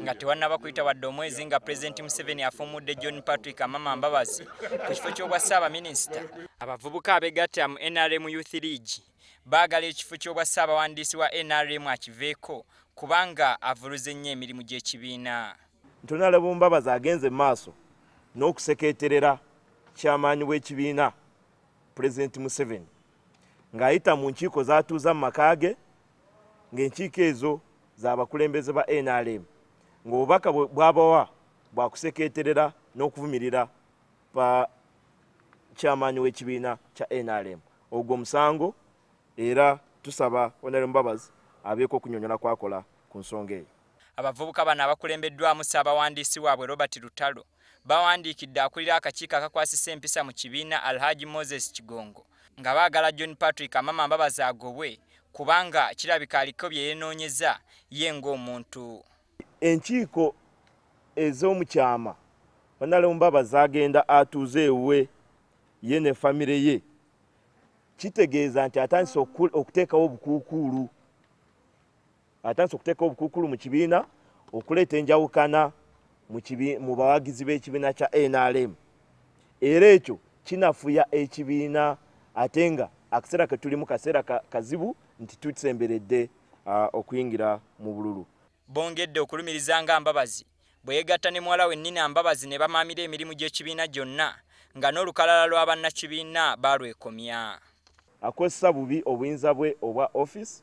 nga tewannaba kuyita wadde omwezi nga Pulezidenti Museveni afuumudde John Patrick Amama Mbabazi ku kifo ky'obwa Ssaabaminisita. Abavubuka abeegatta mu NRM Youth League baagala ekifo ky'obwa Ssaabawandiisi wa NRM akiveeko kubanga avuluze nnyo emirimu gy'ekibiina. Honorable Mbabazi agenze maaso n'okusekeeterera kyamaanyi w'ekibiina Pulezidenti Museveni ng'ayita mu nkiiko zaatuuza mu maka ge, ng'enkiiko ezo z'abakulembeze ba NRM, ng'obubaka bw'abawa bwa kusekeeterera n'okuvumirira pa kyamaanyi w'ekibiina kya NRM. Ogwo musango era tusaba Honorable Mbabazi abeeko okunyonyola kwakola ku nsonga eyo. Abavubuka bano abakulembeddwamu Ssaabawandiisi waabwe Robert Lutalo bawandiikidde akulira akakiiko akakwasisa empisa mu kibiina Alhaji Moses Kigongo nga baagala John Patrick Amama Mbabazi agobwe kubanga kirabika aliko bye yeenoonyeza ye ng'omuntu. Enkiiko ez'omukyama Honorable Mbabazi agenda atuuze ewe ye ne famire ye, kitegeeza nti atandise okuteekawo obukuukuulu. Atandise okuteekawo obukuukuulu mu kibiina, okuleeta enjawukana mu bawagizi b'ekibiina kya NRM. Era ekyo kinafuya ekibiina ate nga akaseera ke tulimu kaseera kazibu nti tusemberedde okuyingira mu bululu. Bongedde okulumiriza nga Mbabazi bwe yegatta ne muwala we Nina Mbabazi ne bamaamira emirimu gy'ekibiina gyonna nga n'olukalala lwa bannakibiina balwekomya. Akozesa bubi obuyinza bwe obwa office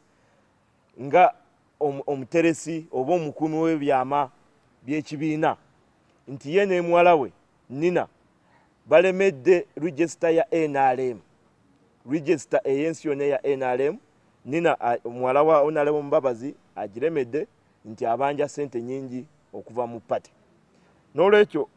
nga omuteresi oba omukuumi w'ebyama by'ekibiina nti ye ne muwala we Nina balemedde register ya NRM, register ey'ensi yonna ya NRM. Nina muwala wa Honorable Mbabazi agiremedde nti abanja sente nyingi okuva mu party. N'olwekyo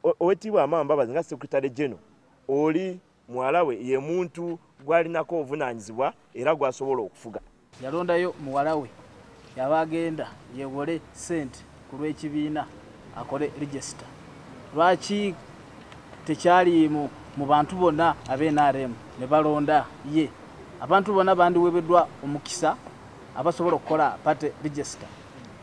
Oweekitiibwa Amama Mbabazi nga Secretary General oli muwala we ye muntu gwalinako obuvunaanyizibwa era gwasobola okufuga. Yalondayo muwala we yabagenda yewole sente ku lw'ekibiina akole register. Lwaki tekyali mu bantu bonna ab'NRM ne balonda ye? Abantu bonna bandiweebeddwa omukisa abasobola okukola party register,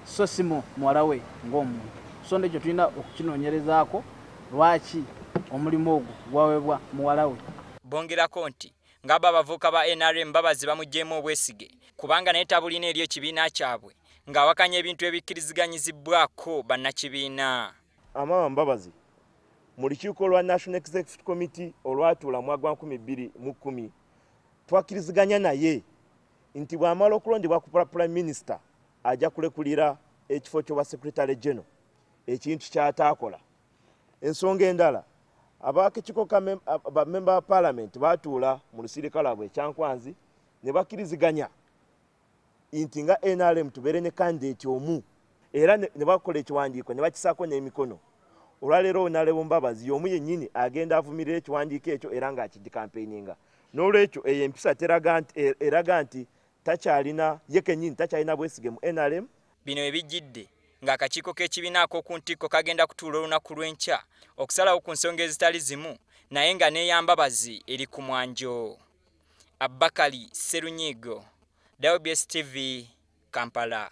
so si muwala we ng'omuntu. So ndekyo tulina okukinoonyerezaako lwaki omulimu ogwo gwaweebwa muwala we. Bongerako nti ng'abo abavubuka ba NRM Mbabazi bamuggyemu obwesige kubanga naye tabulina eri ekibiina kyabwe ng'awakanya ebintu ebikkiriziganyizibwako bannakibiina. Amama Mbabazi mu lukiiko lwa National Executive Committee olwatuula mu 2010 twakkiriziganya naye nti bw'amala okulondebwa ku Prime Minister ajja kulekulira ekifo ky'obwa Secretary General, ekintu ky'ataakola. Ensonga endala abakiiko ba member of Parliament batuula mu lusirika lwabwe ekyankwanzi ne bakkiriziganya nti nga NRM tubeere ne candidate omu era ne bakola ekiwandiiko ne bakisaako n'emikono. Olwaleero Honorable Mbabazi y'omu yennyini agenda avumirira ekiwandiiko ekyo era ng'akigikampeininga. N'olwekyo eyo empisa eraga nti takyalina ye kennyini takyalina bwesige mu NRM. Bino ebijjidde ng'akakiiko k'ekibiina ak'oku ntikko kagenda kutuula olunaku lw'enkya okusalawo ku nsonga ezitali zimu naye nga n'eya Mbabazi eri ku mwanjo. Abakali Sserunyigo, WBS TV, Kampala.